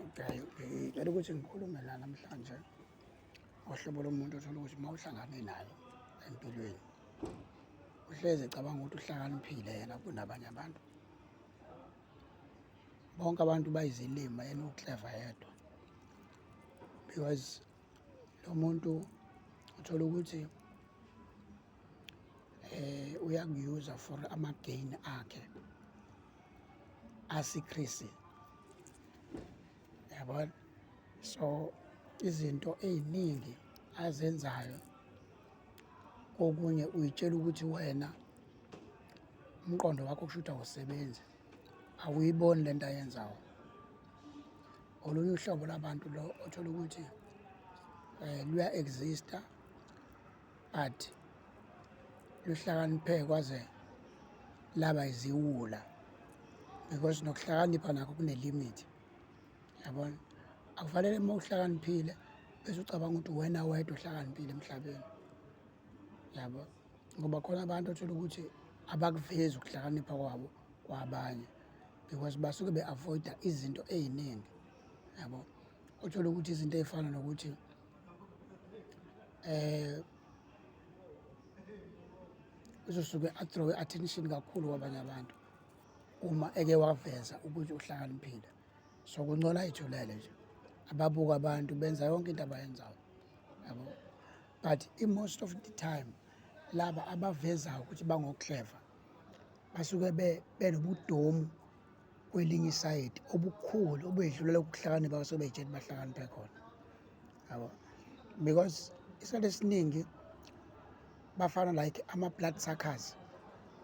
Okay, ngicela ukuthi ngikhulume la namhlanje ngohlobo lomuntu othola ukuthi uma uhlangane naye empilweni uhlezi ecabanga ukuthi uhlakaniphile yena kunabanye abantu. Bonke abantu bayizilima, yena uclever yedwa, because lo muntu uthola ukuthi uyakuyuza for ama-gain akhe asikrisi, yabona. So izinto ey'ningi azenzayo kokunye uyitshela ukuthi wena umqondo wakho kusho ukuthi awusebenzi, awuyiboni lento ayenzayo. Olunye uhlobo labantu lo othola ukuthi luya-exista but luhlakaniphe kwaze laba iziwula, because nokuhlakanipha nakho kune-limit, yabona. Akufanele uma uhlakaniphile bese ucabanga ukuthi wena wedwa uhlakaniphile emhlabeni, yabo. Ngoba khona abantu othola ukuthi abakuvezi ukuhlakanipha kwabo kwabanye because basuke be-avoid-a izinto ey'ningi, yabo. Othola ukuthi izinto ey'fana nokuthi uzosuke athrowe attention kakhulu kwabanye abantu uma eke waveza ukuthi uhlakaniphile. So kungcono ay'thulele nje, ababuke abantu benza yonke into abayenzayo, yabo. But i-most of the time laba abavezayo ukuthi bango-clever basuke benobudomu kwelinye isayidi obukhulu obedlulela ukuhlakanipha basuke bey'tshela bahlakaniphe khona, yabo. Because isikhathi esiningi bafana like ama-blood suckers,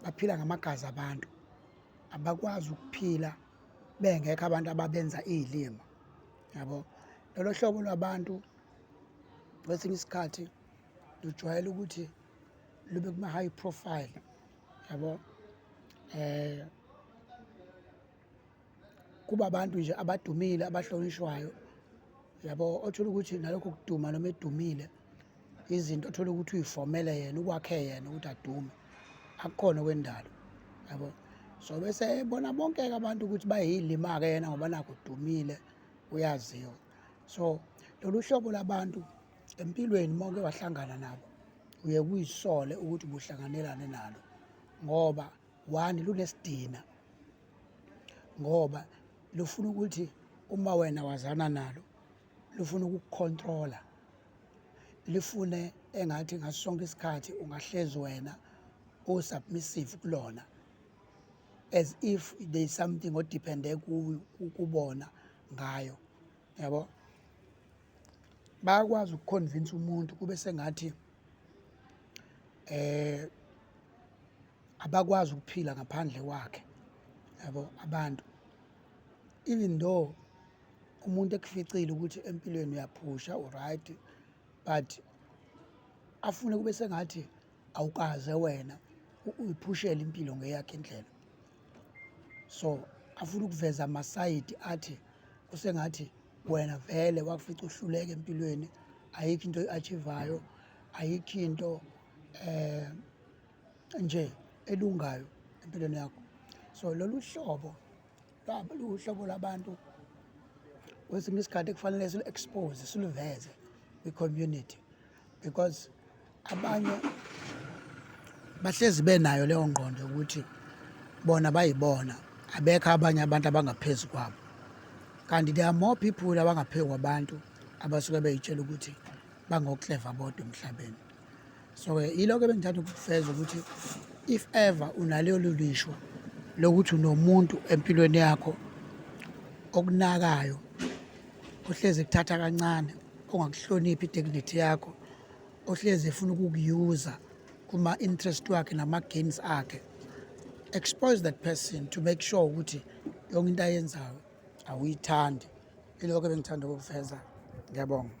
baphila ngamagazi abantu, abakwazi ukuphila bengekho abantu ababenza iy'lima, yabo. Lolo hlobo lwabantu kwesinye isikhathi lujwayele ukuthi lube kuma-high profile, yabo. Kuba abantu nje abadumile abahlonishwayo, yabo. Othola ukuthi nalokho kuduma noma edumile izinto othola ukuthi uy'fomele yena, ukwakhe yena ukuthi adume, akukhona okwendalo, yabo. So bese bona bonke-ke abantu ukuthi bayilima-ke yena ngoba nakhu udumile, uyaziwa. So lolu hlobo labantu empilweni uma uke wahlangana nabo uye kuyisole ukuthi ubuhlanganelane nalo, ngoba one, lunesidina, ngoba lufuna ukuthi uma wena wazana nalo lufuna ukukukhontrola, lifune engathi ngaso sonke isikhathi ungahlezi wena o-submissive kulona, as if there is something odiphende kubona ngayo, yabo. Bayakwazi ukuconvince umuntu kube sengathi abakwazi ukuphila ngaphandle kwakhe, yabo. Abantu even though umuntu ekuficile ukuthi empilweni uyaphusha, u-right, but afune kube sengathi awukaze wena uyiphushele impilo ngeyakho indlela. So afuna ukuveza amasayidi athi kusengathi wena vele wakufica uhluleka empilweni, ayikho into oyi-achieve-ayo, ayikho into nje elungayo empilweni yakho. So lolu hlobo luhlobo labantu kwesinye isikhathi kufanele silu-expose, siluveze kwi-community, because abanye bahlezi benayo leyo ngqondo yokuthi bona bayibona, abekho abanye abantu abangaphezu kwabo, kanti there are more people abangaphezu kwabantu abasuke bey'tshela ukuthi bango-clever bodwa emhlabeni. So-ke yilokho bengithanda ukufeza ukuthi if ever unalelo lishwa lokuthi unomuntu empilweni yakho okunakayo, ohlezi kuthatha kancane, ongakuhloniphi i-dignity yakho, ohlezi efuna ukukuyuza kuma-interest wakhe nama-gains akhe, expose that person to make sure ukuthi yonke into ayenzayo awuyithandi. Yilokho ebengithanda ukukufeza. Ngiyabonga.